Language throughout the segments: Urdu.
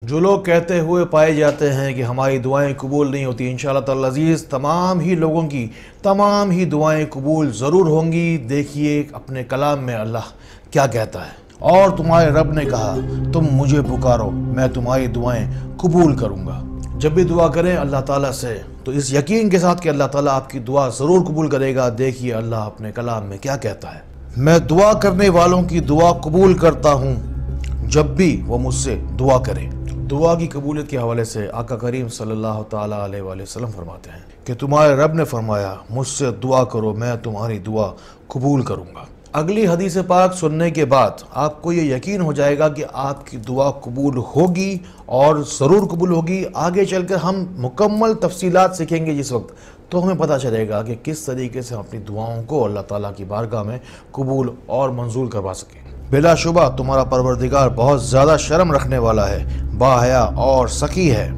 جو لوگ کہتے ہوئے پائے جاتے ہیں کہ ہماری دعائیں قبول نہیں ہوتی، انشاءاللہ تعالی عزیز تمام ہی لوگوں کی تمام ہی دعائیں قبول ضرور ہوں گی۔ دیکھیے اپنے کلام میں اللہ کیا کہتا ہے، اور تمہارے رب نے کہا تم مجھے پکارو میں تمہاری دعائیں قبول کروں گا۔ جب بھی دعا کریں اللہ تعالیٰ سے تو اس یقین کے ساتھ کہ اللہ تعالیٰ آپ کی دعا ضرور قبول کرے گا۔ دیکھیے اللہ اپنے کلام میں کیا کہتا ہے، میں دعا کرنے والوں کی دعا قبول کرتا ہوں جب بھی وہ مجھ سے دعا کرے۔ دعا کی قبولیت کے حوالے سے آقا کریم صلی اللہ تعالیٰ علیہ وآلہ وسلم فرماتے ہیں کہ تمہارے رب نے فرمایا مجھ سے دعا کرو میں تمہاری دعا قبول کروں گا۔ اگلی حدیث پاک سننے کے بعد آپ کو یہ یقین ہو جائے گا کہ آپ کی دعا قبول ہوگی اور ضرور قبول ہوگی۔ آگے چل کر ہم مکمل تفصیلات سیکھیں گے جس وقت، تو ہمیں پتہ چلے گا کہ کس طریقے سے ہم اپنی دعاؤں کو اللہ تعالیٰ کی بارگاہ میں قبول اور منظور کروا سکیں۔ بلا شبہ تمہارا پروردگار بہت زیادہ شرم رکھنے والا ہے، باحیا اور سخی ہے۔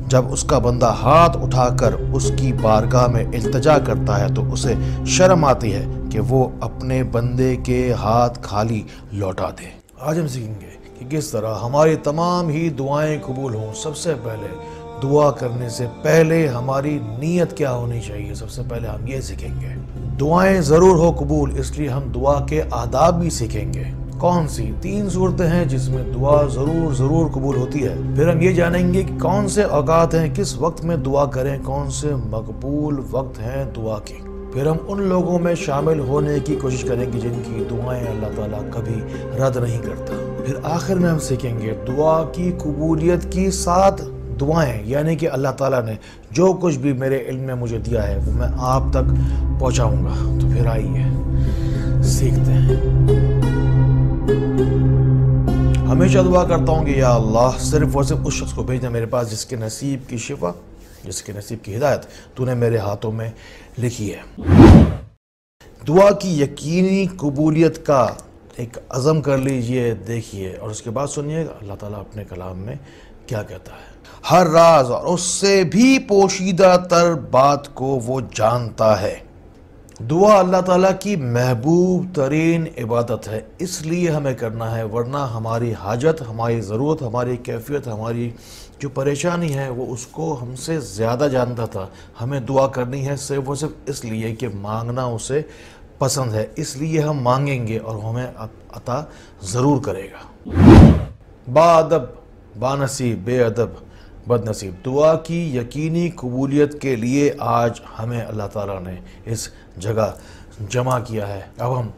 جب اس کا بندہ ہاتھ اٹھا کر اس کی بارگاہ میں التجا کرتا ہے تو اسے شرم آتی ہے کہ وہ اپنے بندے کے ہاتھ خالی لوٹا دے۔ آج ہم سیکھیں گے کہ کس طرح ہماری تمام ہی دعائیں قبول ہوں۔ سب سے پہلے دعا کرنے سے پہلے ہماری نیت کیا ہونی چاہیے، سب سے پہلے ہم یہ سیکھیں گے۔ دعائیں ضرور ہو قبول، اس لیے ہم دعا کے آداب بھی سیکھیں گے۔ کون سی 3 صورتیں ہیں جس میں دعا ضرور قبول ہوتی ہے۔ پھر ہم یہ جانیں گے کہ کون سے اوقات ہیں، کس وقت میں دعا کریں، کون سے مقبول وقت ہیں دعا کے۔ پھر ہم ان لوگوں میں شامل ہونے کی کوشش کریں گے جن کی دعائیں اللہ تعالیٰ کبھی رد نہیں کرتا۔ پھر آخر میں ہم سیکھیں گے دعا کی قبولیت کی 7 دعائیں، یعنی کہ اللہ تعالیٰ نے جو کچھ بھی میرے علم میں مجھے دیا ہے وہ میں آپ تک پہنچاؤں گا۔ تو پھر آئیے سیکھتے ہیں۔ ہمیشہ دعا کرتا ہوں کہ یا اللہ صرف اور صرف اس شخص کو بھیجنا میرے پاس جس کے نصیب کی شفا، جس کے نصیب کی ہدایت تو نے میرے ہاتھوں میں لکھی ہے۔ دعا کی یقینی قبولیت کا ایک عزم کر لیجئے، دیکھیے اور اس کے بعد سنیے اللہ تعالیٰ اپنے کلام میں کیا کہتا ہے۔ ہر راز اور اس سے بھی پوشیدہ تر بات کو وہ جانتا ہے۔ دعا اللہ تعالیٰ کی محبوب ترین عبادت ہے، اس لیے ہمیں کرنا ہے، ورنہ ہماری حاجت، ہماری ضرورت، ہماری کیفیت، ہماری جو پریشانی ہے وہ اس کو ہم سے زیادہ جانتا تھا۔ ہمیں دعا کرنی ہے صرف اور صرف اس لیے کہ مانگنا اسے پسند ہے، اس لیے ہم مانگیں گے اور ہمیں عطا ضرور کرے گا۔ با ادب با نصیب، بے ادب بد نصیب۔ دعا کی یقینی قبولیت کے لیے آج ہمیں اللہ تعالیٰ نے اس جگہ جمع کیا ہے۔ اب ہم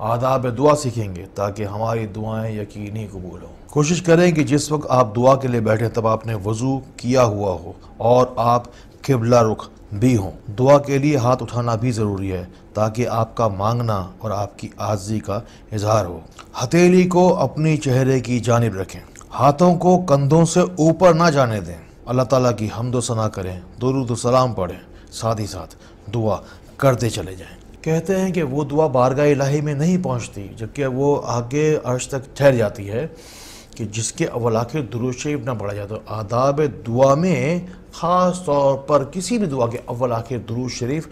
آداب دعا سیکھیں گے تاکہ ہماری دعائیں یقینی قبول ہوں۔ کوشش کریں کہ جس وقت آپ دعا کے لیے بیٹھیں تب آپ نے وضو کیا ہوا ہو اور آپ قبلہ رخ بھی ہوں۔ دعا کے لیے ہاتھ اٹھانا بھی ضروری ہے تاکہ آپ کا مانگنا اور آپ کی عاجزی کا اظہار ہو۔ ہتھیلی کو اپنی چہرے کی جانب رکھیں، ہاتھوں کو کندھوں سے اوپر نہ جانے دیں۔ اللہ تعالیٰ کی حمد و ثنا کریں، درود و سلام پڑھیں، ساتھ ہی ساتھ دعا کرتے چلے جائیں۔ کہتے ہیں کہ وہ دعا بارگاہ الہی میں نہیں پہنچتی جبکہ وہ آگے عرش تک ٹھہر جاتی ہے کہ جس کے اول آخر درود شریف نہ پڑھا جاتا۔ آداب دعا میں خاص طور پر کسی بھی دعا کے اول آخر درود شریف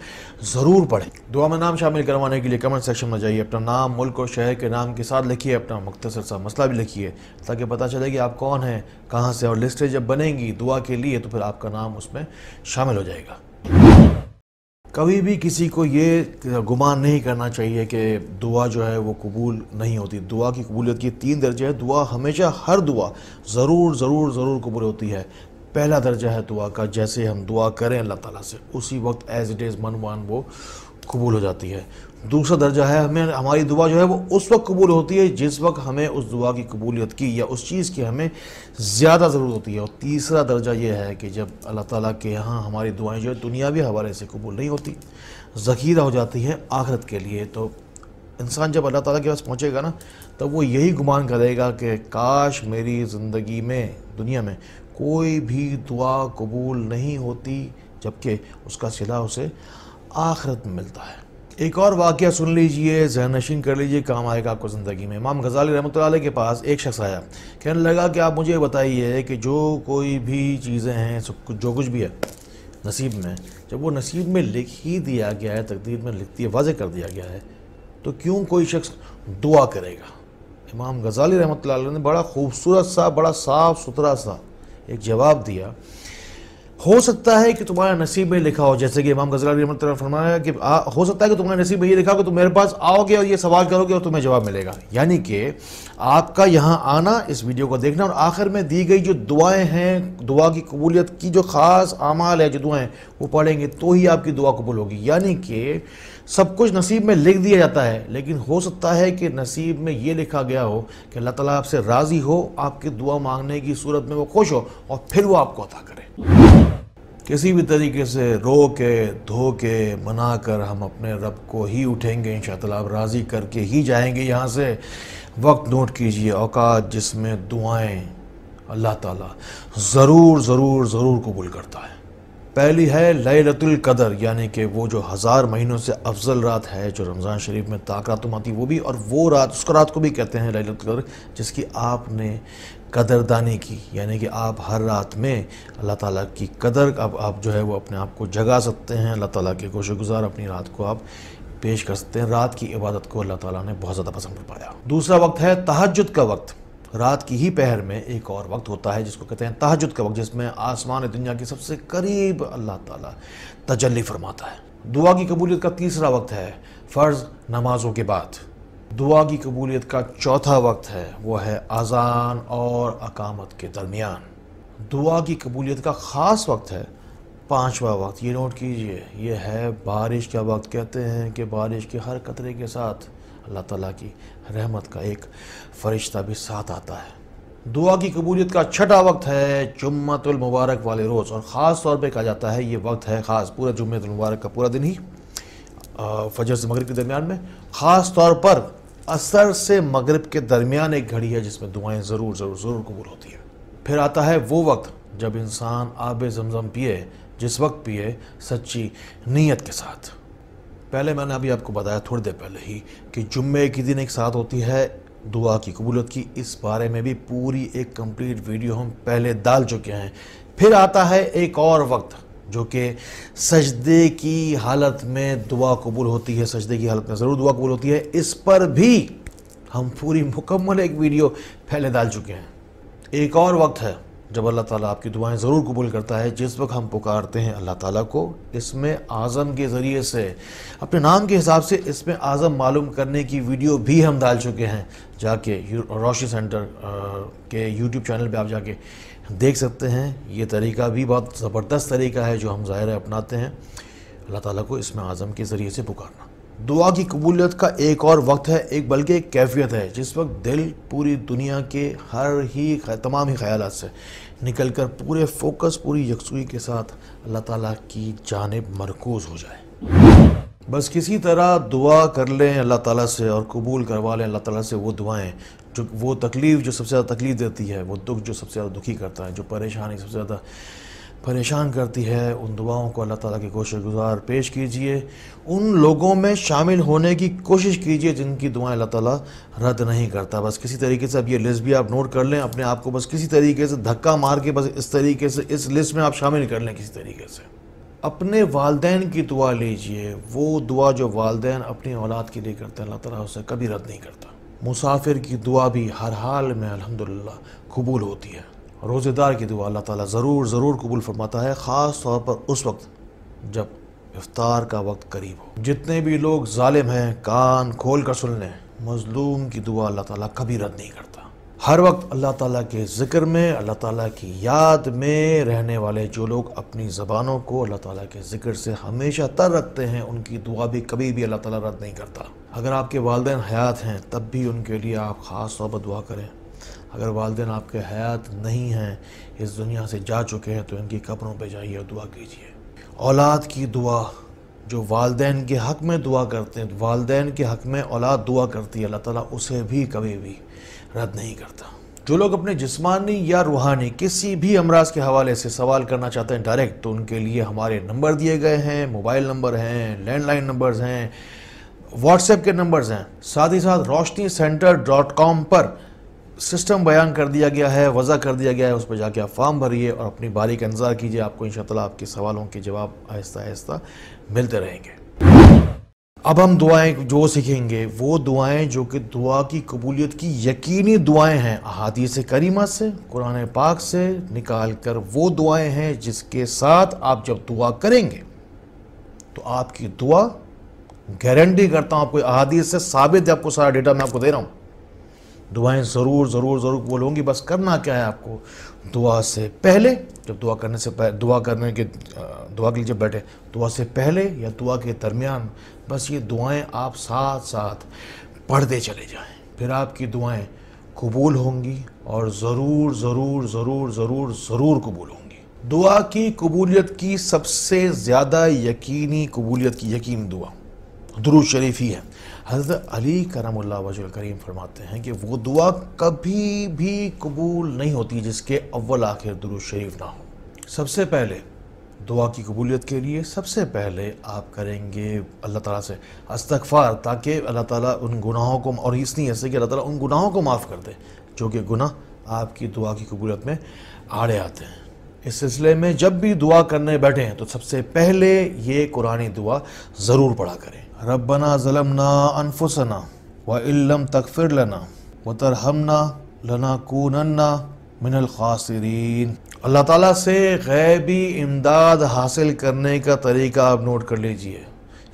ضرور پڑھیں۔ دعا میں نام شامل کروانے کے لیے کمنٹ سیکشن میں جائیے، اپنا نام، ملک اور شہر کے نام کے ساتھ لکھیے، اپنا مختصر سا مسئلہ بھی لکھیے تاکہ پتہ چلے کہ آپ کون ہیں، کہاں سے، اور لسٹیں جب بنیں گی دعا کے لیے تو پھر آپ کا نام اس میں شامل ہو جائے گا۔ کبھی بھی کسی کو یہ گمان نہیں کرنا چاہیے کہ دعا جو ہے وہ قبول نہیں ہوتی۔ دعا کی قبولیت کی 3 درجے ہیں۔ دعا ہمیشہ ہر دعا ضرور قبول ہوتی ہے۔ پہلا درجہ ہے دعا کا، جیسے ہم دعا کریں اللہ تعالیٰ سے اسی وقت ایز اٹ از من وہ قبول ہو جاتی ہے۔ دوسرا درجہ ہے ہماری دعا جو ہے وہ اس وقت قبول ہوتی ہے جس وقت ہمیں اس دعا کی قبولیت کی یا اس چیز کی ہمیں زیادہ ضرورت ہوتی ہے۔ اور تیسرا درجہ یہ ہے کہ جب اللہ تعالیٰ کے یہاں ہماری دعائیں جو ہے دنیاوی حوالے سے قبول نہیں ہوتی، ذخیرہ ہو جاتی ہیں آخرت کے لیے، تو انسان جب اللہ تعالیٰ کے پاس پہنچے گا نا تب وہ یہی گمان کرے گا کہ کاش میری زندگی میں، دنیا میں کوئی بھی دعا قبول نہیں ہوتی، جبکہ اس کا صلہ اسے آخرت میں ملتا ہے۔ ایک اور واقعہ سن لیجئے، ذہن نشین کر لیجئے، کام آئے گا آپ کو زندگی میں۔ امام غزالی رحمۃ اللہ علیہ کے پاس ایک شخص آیا، کہنے لگا کہ آپ مجھے بتائیے کہ جو کوئی بھی چیزیں ہیں، جو کچھ بھی ہے نصیب میں، جب وہ نصیب میں لکھ ہی دیا گیا ہے، تقدیر میں لکھ دیا، واضح کر دیا گیا ہے، تو کیوں کوئی شخص دعا کرے گا؟ امام غزالی رحمۃ اللہ علیہ نے بڑا خوبصورت سا، بڑا صاف ستھرا سا ایک جواب دیا. ہو سکتا ہے کہ تمہارے نصیب میں لکھا ہو، جیسے کہ امام غزالی رحمۃ اللہ نے فرمایا کہ ہو سکتا ہے کہ تمہارے نصیب میں یہ لکھا ہو کہ تم میرے پاس آؤ گے اور یہ سوال کرو گے اور تمہیں جواب ملے گا. یعنی کہ آپ کا یہاں آنا، اس ویڈیو کو دیکھنا اور آخر میں دی گئی جو دعائیں ہیں، دعا کی قبولیت کی جو خاص اعمال ہے، جو دعائیں وہ پڑھیں گے تو ہی آپ کی دعا قبول ہوگی. یعنی کہ سب کچھ نصیب میں لکھ دیا جاتا ہے، لیکن ہو سکتا ہے کہ نصیب میں یہ لکھا گیا ہو کہ اللہ تعالیٰ آپ سے راضی ہو، آپ کی دعا مانگنے کی صورت میں وہ خوش ہو اور پھر وہ آپ کو عطا کرے. کسی بھی طریقے سے رو کے دھو کے منا کر ہم اپنے رب کو ہی اٹھیں گے انشاءاللہ. آپ راضی کر کے ہی جائیں گے یہاں سے. وقت نوٹ کیجئے، اوقات جس میں دعائیں اللہ تعالیٰ ضرور ضرور ضرور قبول کرتا ہے. پہلی ہے لیلۃ القدر، یعنی کہ وہ جو 1000 مہینوں سے افضل رات ہے جو رمضان شریف میں طاق راتوں آتی، وہ بھی، اور وہ رات، اس کو رات کو بھی کہتے ہیں لیلۃ القدر، جس کی آپ نے قدردانی کی. یعنی کہ آپ ہر رات میں اللہ تعالیٰ کی قدر آپ جو ہے وہ اپنے آپ کو جگا سکتے ہیں، اللہ تعالیٰ کے گوش گزار اپنی رات کو آپ پیش کر سکتے ہیں. رات کی عبادت کو اللہ تعالیٰ نے بہت زیادہ پسند فرمایا. دوسرا وقت ہے تہجد کا وقت. رات کی ہی پہر میں ایک اور وقت ہوتا ہے جس کو کہتے ہیں تہجد کا وقت، جس میں آسمان دنیا کے سب سے قریب اللہ تعالیٰ تجلی فرماتا ہے. دعا کی قبولیت کا تیسرا وقت ہے فرض نمازوں کے بعد. دعا کی قبولیت کا چوتھا وقت ہے وہ ہے اذان اور اقامت کے درمیان. دعا کی قبولیت کا خاص وقت ہے پانچواں وقت. یہ نوٹ کیجئے، یہ ہے بارش کا وقت. کہتے ہیں کہ بارش کے ہر قطرے کے ساتھ اللہ تعالیٰ کی رحمت کا ایک فرشتہ بھی ساتھ آتا ہے. دعا کی قبولیت کا چھٹا وقت ہے جمعۃ المبارک والے روز، اور خاص طور پہ کہا جاتا ہے یہ وقت ہے خاص پورا جمعۃ المبارک کا پورا دن ہی، فجر سے مغرب کے درمیان میں. خاص طور پر عصر سے مغرب کے درمیان ایک گھڑی ہے جس میں دعائیں ضرور ضرور ضرور قبول ہوتی ہیں. پھر آتا ہے وہ وقت جب انسان آب زمزم پیے، جس وقت پیے سچی نیت کے ساتھ. پہلے میں نے ابھی آپ کو بتایا تھوڑی دیر پہلے ہی کہ جمعے کی دن ایک ساتھ ہوتی ہے دعا کی قبولیت کی. اس بارے میں بھی پوری ایک کمپلیٹ ویڈیو ہم پہلے ڈال چکے ہیں. پھر آتا ہے ایک اور وقت جو کہ سجدے کی حالت میں دعا قبول ہوتی ہے. سجدے کی حالت میں ضرور دعا قبول ہوتی ہے. اس پر بھی ہم پوری مکمل ایک ویڈیو پہلے ڈال چکے ہیں. ایک اور وقت ہے جب اللہ تعالیٰ آپ کی دعائیں ضرور قبول کرتا ہے، جس وقت ہم پکارتے ہیں اللہ تعالیٰ کو اسم اعظم کے ذریعے سے، اپنے نام کے حساب سے اسم اعظم معلوم کرنے کی ویڈیو بھی ہم ڈال چکے ہیں. جا کے روشنی سینٹر کے یوٹیوب چینل پہ آپ جا کے دیکھ سکتے ہیں. یہ طریقہ بھی بہت زبردست طریقہ ہے جو ہم ظاہر اپناتے ہیں، اللہ تعالیٰ کو اسم اعظم کے ذریعے سے پکارنا. دعا کی قبولیت کا ایک اور وقت ہے، ایک بلکہ ایک کیفیت ہے، جس وقت دل پوری دنیا کے تمام ہی خیالات سے نکل کر پورے فوکس، پوری یکسوئی کے ساتھ اللہ تعالیٰ کی جانب مرکوز ہو جائے. بس کسی طرح دعا کر لیں اللہ تعالیٰ سے اور قبول کروا لیں اللہ تعالیٰ سے وہ دعائیں، جو وہ تکلیف جو سب سے زیادہ تکلیف دیتی ہے، وہ دکھ جو سب سے زیادہ دکھی کرتا ہے، جو پریشانی سب سے زیادہ پریشان کرتی ہے، ان دعاؤں کو اللہ تعالیٰ کے گوش گزار پیش کیجئے. ان لوگوں میں شامل ہونے کی کوشش کیجئے جن کی دعائیں اللہ تعالیٰ رد نہیں کرتا. بس کسی طریقے سے اب یہ لسٹ بھی آپ نوٹ کر لیں، اپنے آپ کو بس کسی طریقے سے دھکا مار کے بس اس طریقے سے اس لسٹ میں آپ شامل کر لیں. کسی طریقے سے اپنے والدین کی دعا لیجئے، وہ دعا جو والدین اپنی اولاد کے لیے کرتے ہیں اللہ تعالیٰ اسے کبھی رد نہیں کرتا. مسافر کی دعا بھی ہر حال میں الحمدللہ قبول ہوتی ہے. روزہ دار کی دعا اللہ تعالیٰ ضرور ضرور قبول فرماتا ہے، خاص طور پر اس وقت جب افطار کا وقت قریب ہو. جتنے بھی لوگ ظالم ہیں کان کھول کر سن لیں، مظلوم کی دعا اللہ تعالیٰ کبھی رد نہیں کرتا. ہر وقت اللہ تعالیٰ کے ذکر میں، اللہ تعالیٰ کی یاد میں رہنے والے جو لوگ اپنی زبانوں کو اللہ تعالیٰ کے ذکر سے ہمیشہ تر رکھتے ہیں، ان کی دعا بھی کبھی بھی اللہ تعالیٰ رد نہیں کرتا. اگر آپ کے والدین حیات ہیں تب بھی ان کے لیے آپ خاص طور پر دعا کریں. اگر والدین آپ کے حیات نہیں ہیں، اس دنیا سے جا چکے ہیں، تو ان کی قبروں پہ جائیے اور دعا کیجیے. اولاد کی دعا، جو والدین کے حق میں دعا کرتے ہیں، والدین کے حق میں اولاد دعا کرتی ہے، اللہ تعالیٰ اسے بھی کبھی بھی رد نہیں کرتا. جو لوگ اپنے جسمانی یا روحانی کسی بھی امراض کے حوالے سے سوال کرنا چاہتے ہیں ڈائریکٹ، تو ان کے لیے ہمارے نمبر دیے گئے ہیں، موبائل نمبر ہیں، لینڈ لائن نمبرز ہیں، واٹس ایپ کے نمبرز ہیں. ساتھ ہی ساتھ roshnicenter.com پر سسٹم بیان کر دیا گیا ہے، وضع کر دیا گیا ہے، اس پہ جا کے آپ فارم بھریے اور اپنی باری کا انتظار کیجیے. آپ کو انشاءاللہ آپ کے سوالوں کے جواب آہستہ آہستہ ملتے رہیں گے. اب ہم دعائیں جو سیکھیں گے وہ دعائیں جو کہ دعا کی قبولیت کی یقینی دعائیں ہیں، احادیث کریمہ سے، قرآن پاک سے نکال کر وہ دعائیں ہیں جس کے ساتھ آپ جب دعا کریں گے تو آپ کی دعا، گارنٹی کرتا ہوں آپ کو، احادیث سے ثابت ہے، آپ کو سارا ڈیٹا میں آپ کو دے رہا ہوں، دعائیں ضرور ضرور ضرور قبول ہوں گی۔ بس کرنا کیا ہے آپ کو، دعا سے پہلے، جب دعا کرنے سے پہلے، دعا کے لیے جب بیٹھے، دعا سے پہلے یا دعا کے درمیان، بس یہ دعائیں آپ ساتھ ساتھ پڑھتے چلے جائیں، پھر آپ کی دعائیں قبول ہوں گی اور ضرور ضرور ضرور ضرور ضرور قبول ہوں گی۔ دعا کی قبولیت کی سب سے زیادہ یقینی قبولیت کی یقین دعا درود شریف ہی ہے۔ حضرت علی کرم اللہ وجہ کریم فرماتے ہیں کہ وہ دعا کبھی بھی قبول نہیں ہوتی جس کے اول آخر درود شریف نہ ہو۔ سب سے پہلے دعا کی قبولیت کے لیے سب سے پہلے آپ کریں گے اللہ تعالیٰ سے استغفار، تاکہ اللہ تعالیٰ ان گناہوں کو، اور اس لیے ایسے کہ اللہ تعالیٰ ان گناہوں کو معاف کر دے جو کہ گناہ آپ کی دعا کی قبولیت میں آڑے آتے ہیں۔ اس سلسلے میں جب بھی دعا کرنے بیٹھے ہیں تو سب سے پہلے یہ قرآنی دعا ضرور پڑھا کریں۔ ربنا ظلمنا انفسنا وَإِن لَّمْ تَغْفِرْ لَنَا وَتَرْحَمْنَا لَنَكُونَنَّ مِنَ الْخَاسِرِينَ۔ اللہ تعالیٰ سے غیبی امداد حاصل کرنے کا طریقہ آپ نوٹ کر لیجئے۔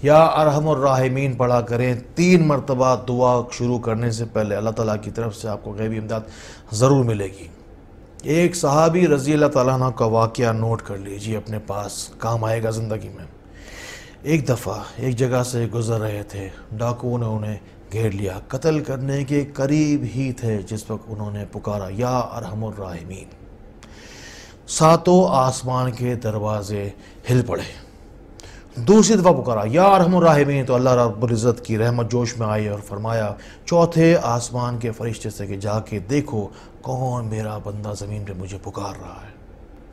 یا ارحم الراحمین پڑھا کریں 3 مرتبہ دعا شروع کرنے سے پہلے، اللہ تعالیٰ کی طرف سے آپ کو غیبی امداد ضرور ملے گی۔ ایک صحابی رضی اللہ تعالیٰ عنہ کا واقعہ نوٹ کر لیجئے، اپنے پاس کام آئے گا زندگی میں۔ ایک دفعہ ایک جگہ سے گزر رہے تھے، ڈاکوؤں نے انہیں گھیر لیا، قتل کرنے کے قریب ہی تھے جس وقت انہوں نے پکارا یا ارحم الراحمین۔ ساتوں آسمان کے دروازے ہل پڑے۔ دوسری دفعہ پکارا یا ارحم الراحمین، تو اللہ رب العزت کی رحمت جوش میں آئی اور فرمایا چوتھے آسمان کے فرشتے سے کہ جا کے دیکھو کون میرا بندہ زمین پہ مجھے پکار رہا ہے۔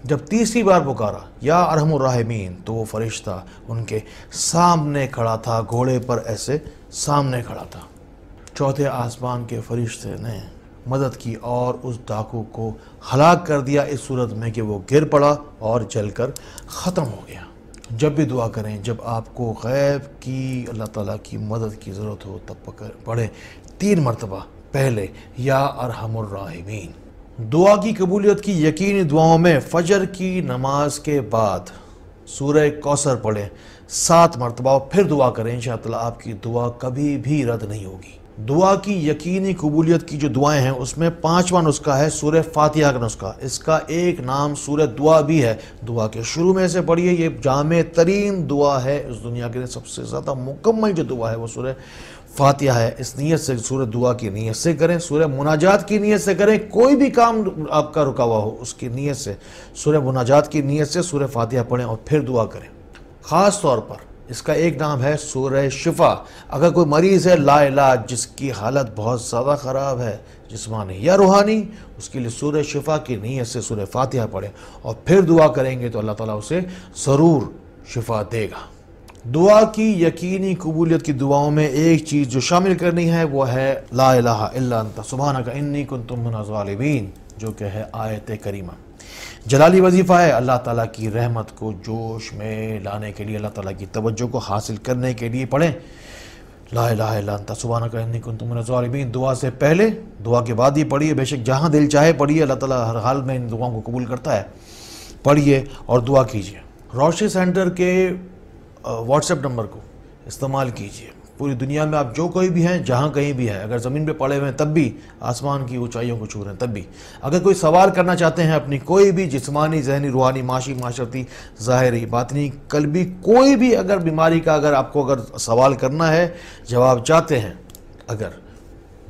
جب تیسری بار پکارا یا ارحم الراحمین، تو وہ فرشتہ ان کے سامنے کھڑا تھا، گھوڑے پر ایسے سامنے کھڑا تھا۔ چوتھے آسمان کے فرشتے نے مدد کی اور اس ڈاکو کو ہلاک کر دیا، اس صورت میں کہ وہ گر پڑا اور جل کر ختم ہو گیا۔ جب بھی دعا کریں، جب آپ کو غیب کی، اللہ تعالیٰ کی مدد کی ضرورت ہو، تب پڑھیں 3 مرتبہ پہلے یا ارحم الراحمین۔ دعا کی قبولیت کی یقینی دعاؤں میں فجر کی نماز کے بعد سورہ کوثر پڑھیں 7 مرتبہ اور پھر دعا کریں، انشاءاللہ آپ کی دعا کبھی بھی رد نہیں ہوگی۔ دعا کی یقینی قبولیت کی جو دعائیں ہیں اس میں 5واں نسخہ ہے سورہ فاتحہ کا نسخہ۔ اس کا ایک نام سورہ دعا بھی ہے۔ دعا کے شروع میں سے پڑھیے، یہ جامع ترین دعا ہے اس دنیا کے، سب سے زیادہ مکمل جو دعا ہے وہ سورہ فاتحہ ہے۔ اس نیت سے، سورہ دعا کی نیت سے کریں، سورہ مناجات کی نیت سے کریں، کوئی بھی کام آپ کا رکا ہوا ہو اس کی نیت سے، سورہ مناجات کی نیت سے سورہ فاتحہ پڑھیں اور پھر دعا کریں۔ خاص طور پر اس کا ایک نام ہے سورہ شفا۔ اگر کوئی مریض ہے لا علاج، جس کی حالت بہت زیادہ خراب ہے جسمانی یا روحانی، اس کے لیے سورہ شفا کی نیت سے سورہ فاتحہ پڑھیں اور پھر دعا کریں گے تو اللہ تعالیٰ اسے ضرور شفا دے گا۔ دعا کی یقینی قبولیت کی دعاؤں میں ایک چیز جو شامل کرنی ہے وہ ہے لا الہ الا انت سبحانک انی کنت من الظالمین، جو کہ ہے آیت کریمہ۔ جلالی وظیفہ ہے، اللہ تعالیٰ کی رحمت کو جوش میں لانے کے لیے، اللہ تعالیٰ کی توجہ کو حاصل کرنے کے لیے پڑھیں لا الہ الا انت سبحانک انی کنت من الظالمین۔ دعا سے پہلے، دعا کے بعد ہی پڑھیے، بے شک جہاں دل چاہے پڑھیے، اللہ تعالیٰ ہر حال میں ان دعاؤں کو قبول کرتا ہے۔ پڑھیے اور دعا کیجیے۔ روشنی سینٹر کے واٹس ایپ نمبر کو استعمال کیجیے۔ پوری دنیا میں آپ جو کوئی بھی ہیں، جہاں کہیں بھی ہیں، اگر زمین پہ پڑے ہوئے ہیں تب بھی، آسمان کی اونچائیوں کو چھو رہے ہیں تب بھی، اگر کوئی سوال کرنا چاہتے ہیں اپنی کوئی بھی جسمانی، ذہنی، روحانی، معاشی، معاشرتی، ظاہری، باطنی، قلبی، کوئی بھی اگر بیماری کا اگر آپ کو اگر سوال کرنا ہے، جواب چاہتے ہیں، اگر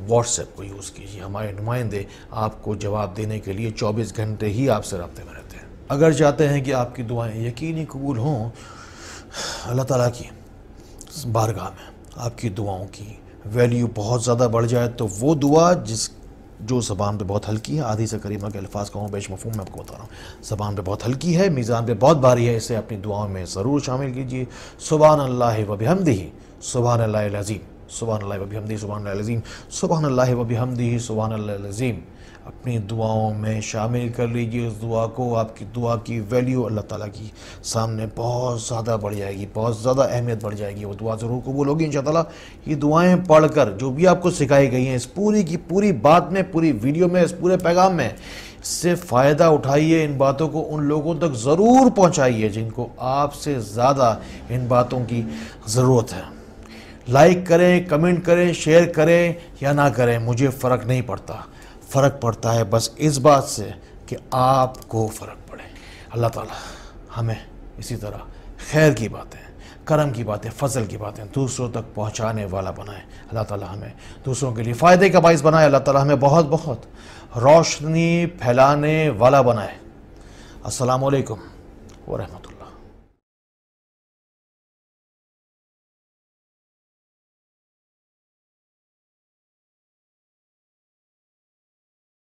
واٹس ایپ کو یوز کیجیے۔ ہمارے نمائندے آپ کو جواب دینے کے لیے 24 گھنٹے ہی آپ سے رابطے میں رہتے ہیں۔ اگر چاہتے ہیں کہ آپ کی دعائیں یقینی قبول ہوں اللہ تعالیٰ کی بارگاہ میں، آپ کی دعاؤں کی ویلیو بہت زیادہ بڑھ جائے، تو وہ دعا جو زبان پہ بہت ہلکی ہے، حدیث کریمہ کے الفاظ کا بیش مفہوم میں آپ کو بتا رہا ہوں، زبان پہ بہت ہلکی ہے، میزان پہ بہت بھاری ہے، اسے اپنی دعاؤں میں ضرور شامل کیجیے۔ سبحان اللہ و بحمدہ سبحان اللہ العظیم، سبحان اللہ و بحمدہ سبحان اللہ العظیم، سبحان اللہ و بحمدہ سبحان اللہ العظیم۔ اپنی دعاؤں میں شامل کر لیجئے اس دعا کو. آپ کی دعا کی ویلیو اللہ تعالیٰ کی سامنے بہت زیادہ بڑھ جائے گی, بہت زیادہ اہمیت بڑھ جائے گی. وہ دعا ضرور قبول ہوگی انشاءاللہ. یہ دعائیں پڑھ کر جو بھی آپ کو سکھائی گئی ہیں اس پوری کی پوری بات میں, پوری ویڈیو میں, اس پورے پیغام میں, اس سے فائدہ اٹھائیے. ان باتوں کو ان لوگوں تک ضرور پہنچائیے جن کو آپ سے زیادہ ان باتوں کی ضرورت ہے. لائک کریں, کمنٹ کریں, شیئر کریں یا نہ کریں, مجھے فرق نہیں پڑتا. فرق پڑتا ہے بس اس بات سے کہ آپ کو فرق پڑے. اللہ تعالیٰ ہمیں اسی طرح خیر کی باتیں, کرم کی باتیں, فضل کی باتیں دوسروں تک پہنچانے والا بنائے. اللہ تعالیٰ ہمیں دوسروں کے لیے فائدے کا باعث بنائے. اللہ تعالیٰ ہمیں بہت بہت روشنی پھیلانے والا بنائے. السلام علیکم ورحمۃ اللہ.